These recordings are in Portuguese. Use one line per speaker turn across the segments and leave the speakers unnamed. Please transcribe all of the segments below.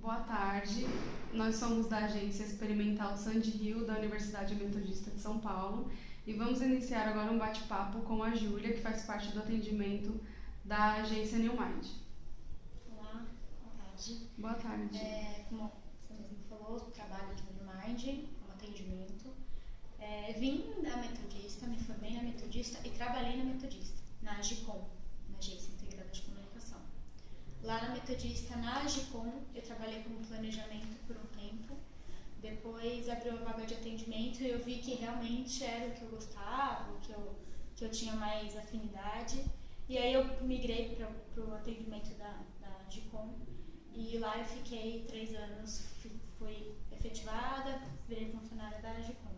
Boa tarde, nós somos da Agência Experimental Sandy Hill da Universidade Metodista de São Paulo e vamos iniciar agora um bate-papo com a Júlia, que faz parte do atendimento da agência New Mind.
Olá, boa tarde.
Boa tarde.
Como você mesmo falou, trabalho aqui no New Mind, como atendimento. Vim da Metodista, me formei na Metodista e trabalhei na Metodista, na Agicom, na Agência Integrada de Comunicação. Lá na Metodista, na Agicom, eu trabalhei como planejamento por um tempo. Depois abriu a vaga de atendimento e eu vi que realmente era o que eu gostava, o que eu tinha mais afinidade. E aí eu migrei para o atendimento da Agicom e lá eu fiquei 3 anos, fui efetivada, virei funcionária da Agicom.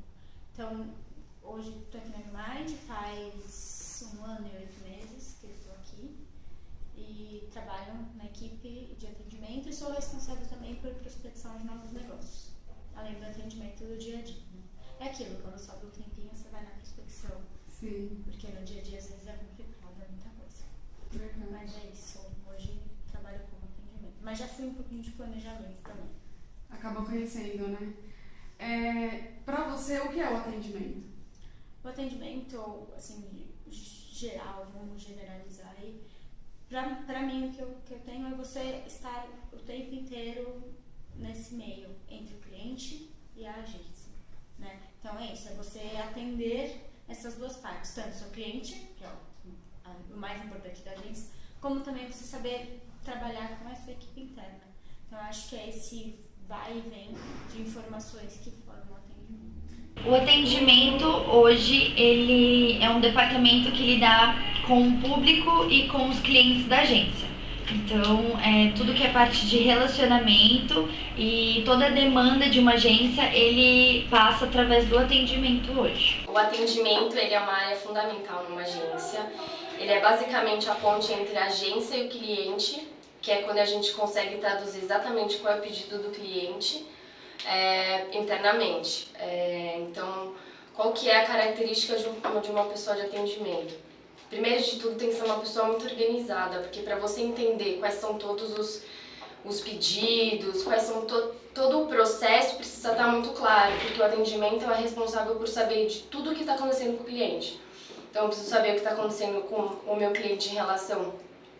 Então, hoje estou aqui na New Mind, faz 1 ano e 8 meses que eu estou aqui e trabalho na equipe de atendimento e sou responsável também por prospecção de novos negócios, além do atendimento do dia a dia. Né? É aquilo, quando sobe o tempinho você vai na prospecção.
Sim.
Porque no dia a dia às vezes é complicado, é muita coisa.
Verdade.
Mas é isso, hoje trabalho como atendimento. Mas já fui um pouquinho de planejamento também.
Acabou conhecendo, né? Pra você, o que é o atendimento?
O atendimento, assim, geral, vamos generalizar aí. Pra mim, o que eu tenho é você estar o tempo inteiro nesse meio, entre o cliente e a agência, né? Então é isso, é você atender essas duas partes, tanto o seu cliente, que é o mais importante da agência, como também você saber trabalhar com essa equipe interna. Então eu acho que é esse vai e vem de informações que formam o atendimento.
O atendimento hoje ele é um departamento que lida com o público e com os clientes da agência. Então, tudo que é parte de relacionamento e toda a demanda de uma agência, ele passa através do atendimento hoje.
O atendimento ele é uma área fundamental numa agência. Ele é basicamente a ponte entre a agência e o cliente, que é quando a gente consegue traduzir exatamente qual é o pedido do cliente internamente. Então, qual que é a característica de uma pessoa de atendimento? Primeiro de tudo, tem que ser uma pessoa muito organizada, porque para você entender quais são todos os pedidos, quais são todo o processo, precisa estar muito claro, porque o atendimento é responsável por saber de tudo o que está acontecendo com o cliente. Então, eu preciso saber o que está acontecendo com o meu cliente em relação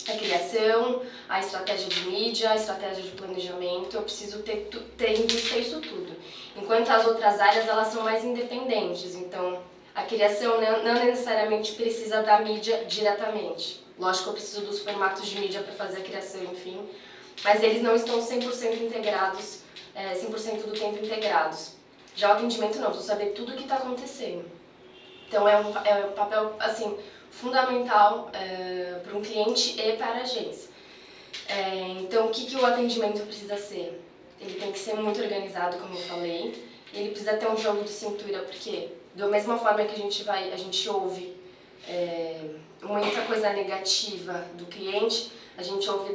à criação, à estratégia de mídia, à estratégia de planejamento. Eu preciso ter em vista isso tudo. Enquanto as outras áreas, elas são mais independentes. Então, a criação não necessariamente precisa da mídia diretamente. Lógico que eu preciso dos formatos de mídia para fazer a criação, enfim. Mas eles não estão 100% integrados, 100% do tempo integrados. Já o atendimento não, preciso saber tudo o que está acontecendo. Então é um papel assim, fundamental para um cliente e para a agência. Então o que o atendimento precisa ser? Ele tem que ser muito organizado, como eu falei. Ele precisa ter um jogo de cintura, porque da mesma forma que a gente ouve muita coisa negativa do cliente, a gente ouve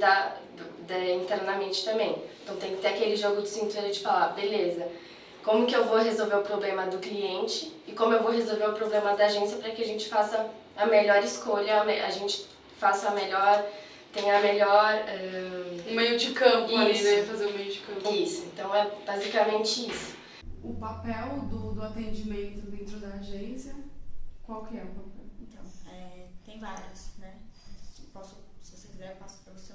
internamente também. Então tem que ter aquele jogo de cintura de falar, beleza, como que eu vou resolver o problema do cliente e como eu vou resolver o problema da agência para que a gente faça a melhor escolha, a gente faça tenha a melhor...
Um meio de campo
isso.
Ali, né? Fazer o meio de campo.
Isso, então é basicamente isso.
O papel do atendimento dentro da agência, qual que é o papel?
Então, tem vários, né? Se você quiser, eu passo para você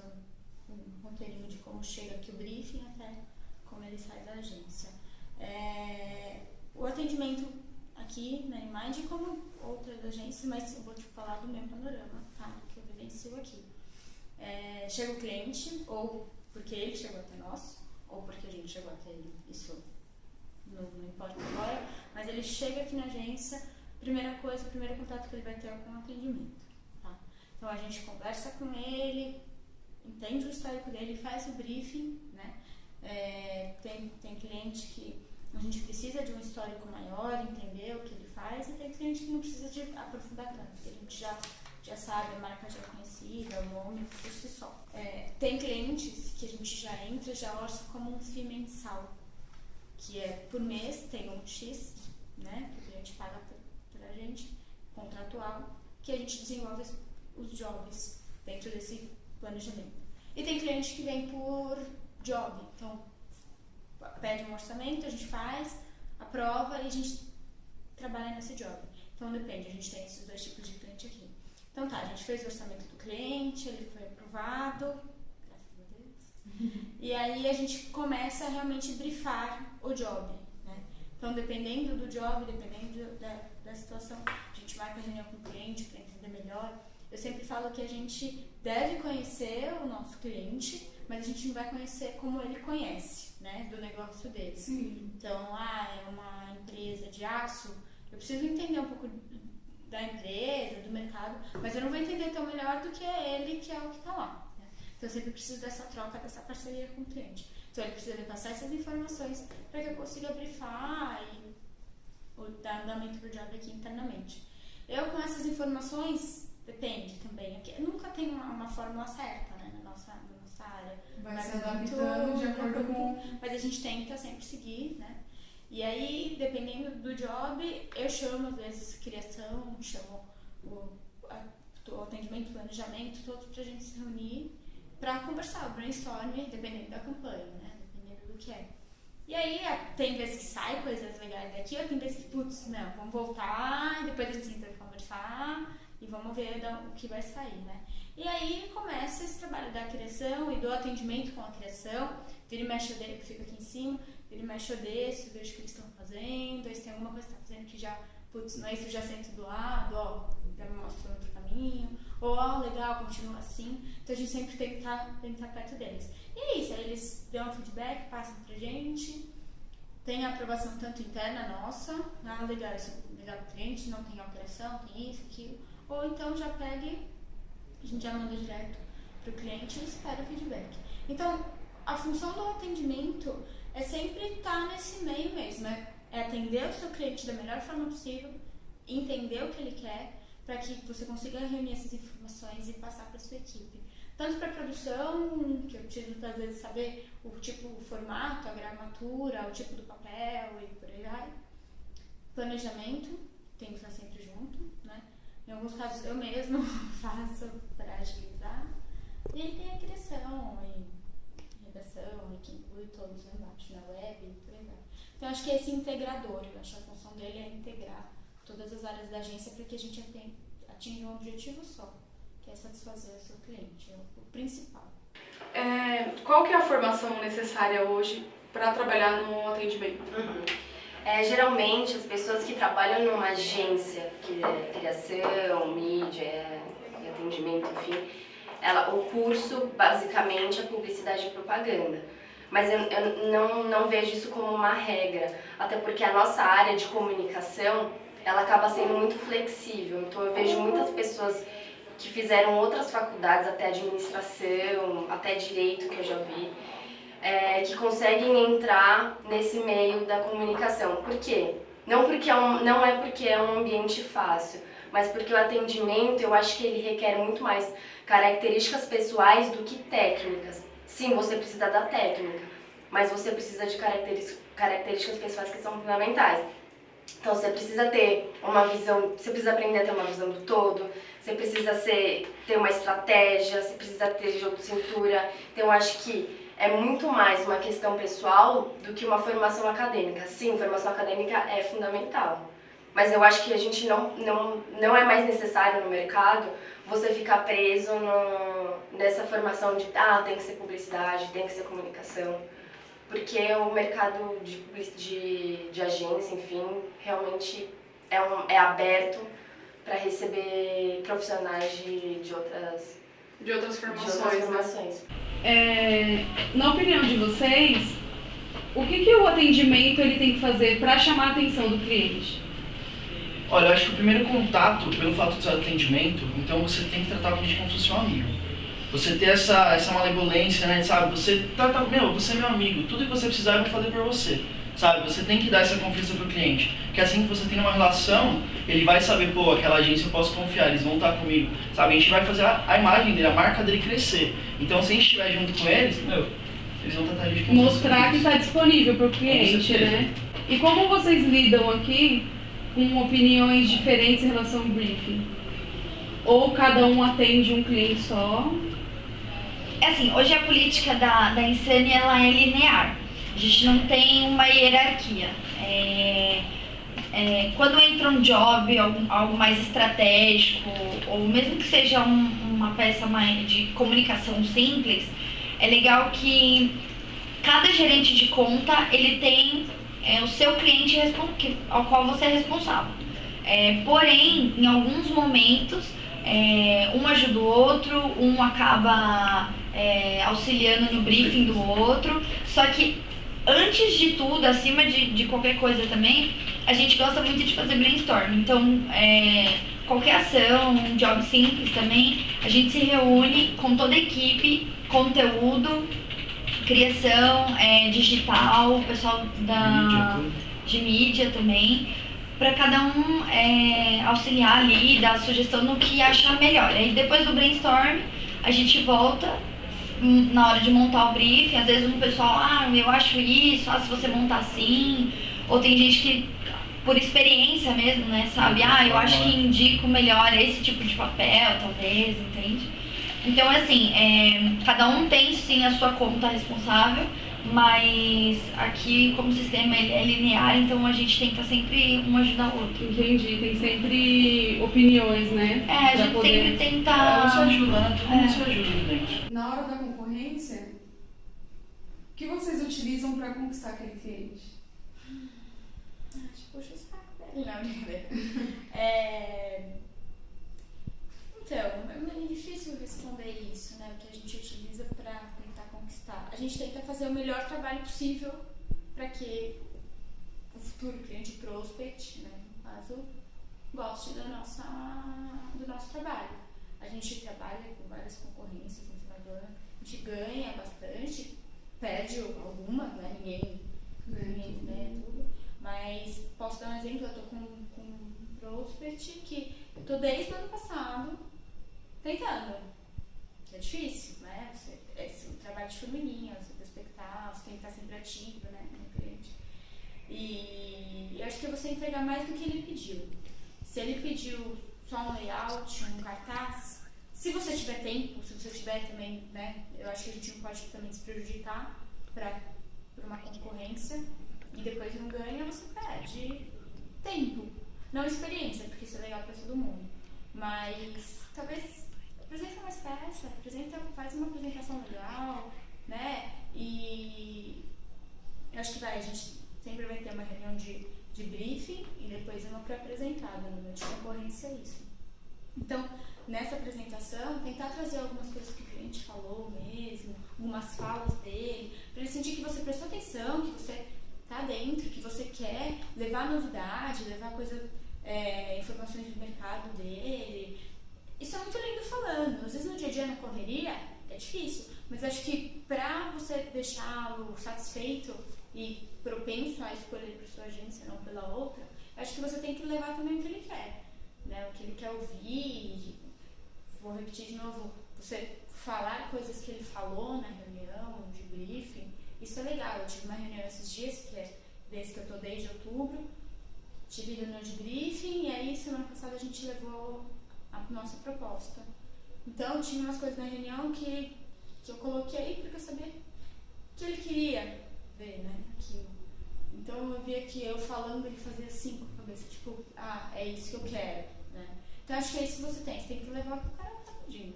um roteirinho de como chega aqui o briefing até como ele sai da agência. O atendimento aqui na New Mind, como outras agências, mas eu vou te falar do meu panorama, tá? Que eu vivencio aqui. Chega o cliente, ou porque ele chegou até nós, ou porque a gente chegou até ele, isso não importa agora, mas ele chega aqui na agência, o primeiro contato que ele vai ter é com o atendimento, tá? Então a gente conversa com ele, entende o histórico dele, faz o briefing, né? Tem cliente que a gente precisa de um histórico maior, entender o que ele faz, e tem cliente que não precisa de aprofundar tanto, que a gente já sabe, a marca já é conhecida, o nome por si só. Tem clientes que a gente já entra, já orça como um FII mensal, que é por mês, tem um X, né, que o cliente paga pra gente, contratual, que a gente desenvolve os jobs dentro desse planejamento. E tem cliente que vem por job. Então, pede um orçamento, a gente faz, aprova e a gente trabalha nesse job. Então, depende, a gente tem esses dois tipos de cliente aqui. Então tá, a gente fez o orçamento do cliente, ele foi aprovado, graças a Deus. E aí a gente começa a realmente brifar o job, né? Então, dependendo do job, dependendo da situação, a gente marca reunião com o cliente para entender melhor. Eu sempre falo que a gente deve conhecer o nosso cliente, mas a gente não vai conhecer como ele conhece, né, do negócio dele.
Sim.
Então, é uma empresa de aço, eu preciso entender um pouco da empresa, do mercado, mas eu não vou entender tão melhor do que ele, que é o que está lá, né? Então, eu sempre preciso dessa troca, dessa parceria com o cliente. Então, ele precisa me passar essas informações para que eu consiga brifar e dar andamento para o job aqui internamente. Eu, com essas informações, depende também. Aqui, nunca tem uma fórmula certa, né, na nossa área.
Vai se adaptando de acordo com...
Mas a gente tenta sempre seguir, né? E aí, dependendo do job, eu chamo, às vezes, criação, chamo o atendimento, planejamento, todos pra gente se reunir pra conversar, o brainstorm, dependendo da campanha, né? Dependendo do que é. E aí, tem vezes que sai coisas legais daqui, ou tem vezes que, putz, não, vamos voltar, e depois a gente senta pra conversar e vamos ver o que vai sair, né? E aí começa esse trabalho da criação e do atendimento com a criação, vira e mexe o dele que fica aqui em cima, vira e mexe o desse, vejo o que eles estão fazendo, aí se tem alguma coisa que está fazendo que já, putz, não é isso, já sento do lado, ó, já me mostra outro caminho, ou ó, legal, continua assim. Então a gente sempre tem que estar perto deles. E é isso, aí eles dão feedback, passam pra gente, tem a aprovação tanto interna nossa, legal, isso é legal pro cliente, não tem alteração, tem isso, aquilo, ou então já pega, a gente já manda direto pro cliente e espera o feedback. Então, a função do atendimento é sempre estar nesse meio mesmo, é atender o seu cliente da melhor forma possível, entender o que ele quer, para que você consiga reunir essas informações e passar para a sua equipe. Tanto para a produção, que eu preciso às vezes saber o tipo, o formato, a gramatura, o tipo do papel e por aí vai. Planejamento, tem que estar sempre junto, né? Em alguns casos eu mesmo faço para agilizar. E aí tem a criação e redação, e que inclui todos lá embaixo, na web e por aí vai. Então acho que esse integrador, eu acho que a função dele é integrar todas as áreas da agência para que a gente atinja um objetivo só, que é satisfazer o seu cliente, é o principal.
Qual que é a formação necessária hoje para trabalhar no atendimento?
Geralmente, as pessoas que trabalham numa agência, que é criação, mídia e atendimento, enfim, o curso, basicamente, é publicidade e propaganda. Mas eu não vejo isso como uma regra, até porque a nossa área de comunicação, ela acaba sendo muito flexível. Então, eu vejo muitas pessoas que fizeram outras faculdades, até administração, até direito, que eu já vi, que conseguem entrar nesse meio da comunicação. Por quê? Não é porque é um ambiente fácil, mas porque o atendimento, eu acho que ele requer muito mais características pessoais do que técnicas. Sim, você precisa da técnica, mas você precisa de características pessoais que são fundamentais. Então você precisa ter uma visão, você precisa aprender a ter uma visão do todo, você precisa ter uma estratégia, você precisa ter jogo de cintura. Então eu acho que é muito mais uma questão pessoal do que uma formação acadêmica. Sim, formação acadêmica é fundamental, mas eu acho que a gente não é mais necessário no mercado você ficar preso nessa formação de tem que ser publicidade, tem que ser comunicação, porque o mercado de agência, enfim, realmente é aberto para receber profissionais de outras formações.
Na opinião de vocês, o que o atendimento ele tem que fazer para chamar a atenção do cliente?
Olha, eu acho que o primeiro contato, pelo fato de ser atendimento, então você tem que tratar o cliente como se fosse um amigo. Você ter essa malevolência, né, sabe? Você você é meu amigo, tudo que você precisar eu vou fazer por você, sabe? Você tem que dar essa confiança pro cliente, porque assim que você tem uma relação, ele vai saber, aquela agência eu posso confiar, eles vão estar comigo, sabe? A gente vai fazer a imagem dele, a marca dele crescer. Então, se a gente estiver junto com eles, eles vão tratar a gente como
mostrar que está disponível pro cliente, né? E como vocês lidam aqui com opiniões diferentes em relação ao briefing? Ou cada um atende um cliente só?
assim, hoje a política da Insane, ela é linear. A gente não tem uma hierarquia. Quando entra um job, algo mais estratégico, ou mesmo que seja uma peça mais de comunicação simples, é legal que cada gerente de conta, ele tem o seu cliente ao qual você é responsável. Porém, em alguns momentos, um ajuda o outro, um acaba auxiliando no briefing do outro, só que antes de tudo, acima de qualquer coisa também, a gente gosta muito de fazer brainstorm. Então, qualquer ação, um job simples também, a gente se reúne com toda a equipe, conteúdo, criação, digital, o pessoal de mídia também, para cada um auxiliar ali, dar sugestão no que achar melhor. Aí depois do brainstorm, a gente volta na hora de montar o briefing. Às vezes um pessoal, eu acho isso, se você montar assim, ou tem gente que, por experiência mesmo, né, sabe, eu acho que indico melhor esse tipo de papel, talvez, entende? Então, assim, cada um tem sim a sua conta responsável, mas aqui, como o sistema ele é linear, então a gente tenta sempre um ajudar o outro.
Entendi, tem sempre opiniões, né?
A gente sempre tenta...
Um se ajuda, né? Todo mundo se ajuda ali dentro.
Na hora da concorrência, o que vocês utilizam para conquistar aquele cliente?
Puxa o saco dele, não, brincadeira. Então, é meio difícil responder isso, né? O que a gente utiliza para tentar conquistar. A gente tenta fazer o melhor trabalho possível para que o futuro cliente prospect, né, no caso, goste do nosso trabalho. A gente trabalha com várias concorrências no Instagram, a gente ganha bastante, perde algumas, né? Ninguém ganha tudo. Mas posso dar um exemplo, eu tô com um prospect que eu tô desde o ano passado tentando. É difícil, né? Esse trabalho de formiguinha, você prospectar, você tem que estar sempre ativo, né, no cliente. E eu acho que é você entregar mais do que ele pediu. Se ele pediu só um layout, um cartaz, se você tiver tempo, se você tiver também, né, eu acho que a gente não pode também se prejudicar para uma concorrência e depois não ganha, você perde tempo. Não experiência, porque isso é legal para todo mundo. Mas talvez apresenta mais peça, faz uma apresentação legal, né? E eu acho que a gente sempre vai ter uma reunião de briefing e depois uma pré-apresentada, no meu de concorrência é isso. Então, nessa apresentação, tentar trazer algumas coisas que o cliente falou mesmo, algumas falas dele, para ele sentir que você prestou atenção, que você tá dentro, que você quer levar novidade, levar informações do mercado dele. Isso é muito lindo falando. Às vezes no dia a dia, na correria, é difícil, mas acho que para você deixá-lo satisfeito e propenso a escolher por sua agência, não pela outra, acho que você tem que levar também o que ele quer, né? O que ele quer ouvir. Vou repetir de novo, você falar coisas que ele falou na reunião de briefing, isso é legal. Eu tive uma reunião esses dias, que é desde que eu tô desde outubro, tive reunião de briefing e aí semana passada a gente levou a nossa proposta. Então tinha umas coisas na reunião que eu coloquei porque eu sabia que ele queria ver, né, aquilo. Então eu via que eu falando ele fazia assim com a cabeça, tipo, é isso que eu quero, né. Então acho que é isso que você tem que levar o que o cara tá pedindo.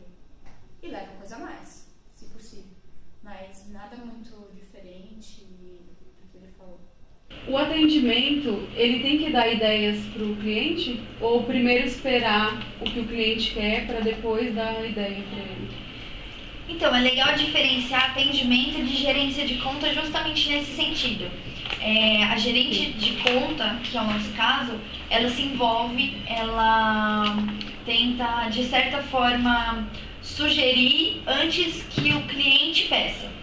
E leva uma coisa a mais, se possível. Mas nada muito diferente do que ele falou.
O atendimento, ele tem que dar ideias para o cliente? Ou primeiro esperar o que o cliente quer para depois dar a ideia para ele?
Então, é legal diferenciar atendimento de gerência de conta justamente nesse sentido. A gerente de conta, que é o nosso caso, ela se envolve, ela tenta, de certa forma, sugerir antes que o cliente peça.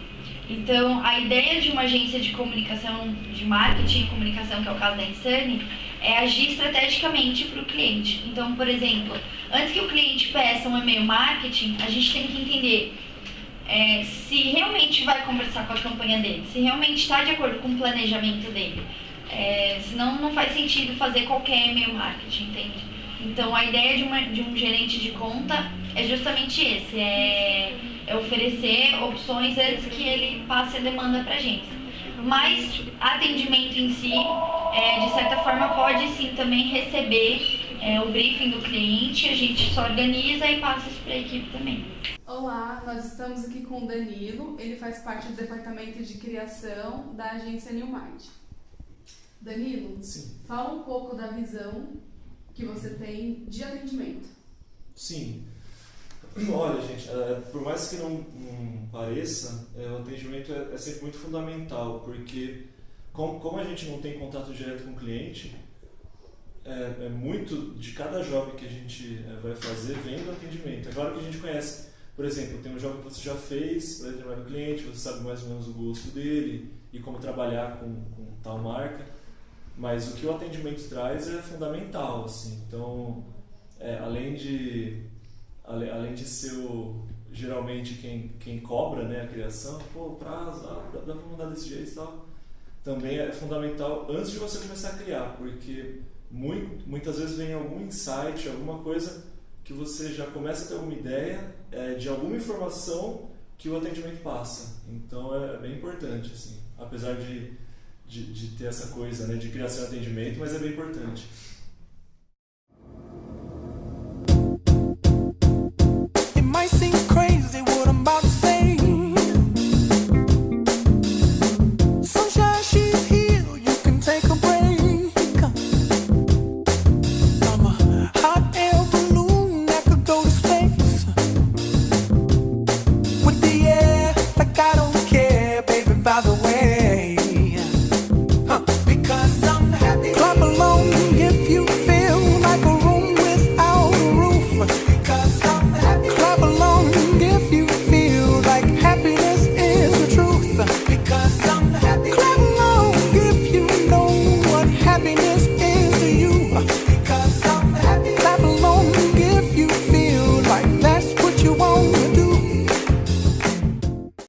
Então, a ideia de uma agência de comunicação, de marketing e comunicação, que é o caso da Insane, é agir estrategicamente para o cliente. Então, por exemplo, antes que o cliente peça um e-mail marketing, a gente tem que entender se realmente vai conversar com a campanha dele, se realmente está de acordo com o planejamento dele. Senão não faz sentido fazer qualquer e-mail marketing, entende? Então, a ideia de um gerente de conta é justamente esse, oferecer opções antes que ele passe a demanda para a agência. Mas atendimento em si, de certa forma, pode sim também receber o briefing do cliente, a gente só organiza e passa isso para a equipe também.
Olá, nós estamos aqui com o Danilo, ele faz parte do departamento de criação da agência New Mind. Danilo,
Sim.
fala um pouco da visão que você tem de atendimento.
Sim. Olha, gente, por mais que não pareça, o atendimento é sempre muito fundamental, porque como a gente não tem contato direto com o cliente, é muito de cada job que a gente vai fazer vem do atendimento. É claro que a gente conhece, por exemplo, tem um job que você já fez para determinado cliente, você sabe mais ou menos o gosto dele e como trabalhar com tal marca, mas o que o atendimento traz é fundamental, assim. Então, além de ser geralmente quem cobra, né, a criação, prazo, dá para mudar desse jeito e tal, também é fundamental antes de você começar a criar, porque muitas vezes vem algum insight, alguma coisa que você já começa a ter alguma ideia de alguma informação que o atendimento passa. Então é bem importante, assim, apesar de ter essa coisa, né, de criação e atendimento, mas é bem importante.
It might seem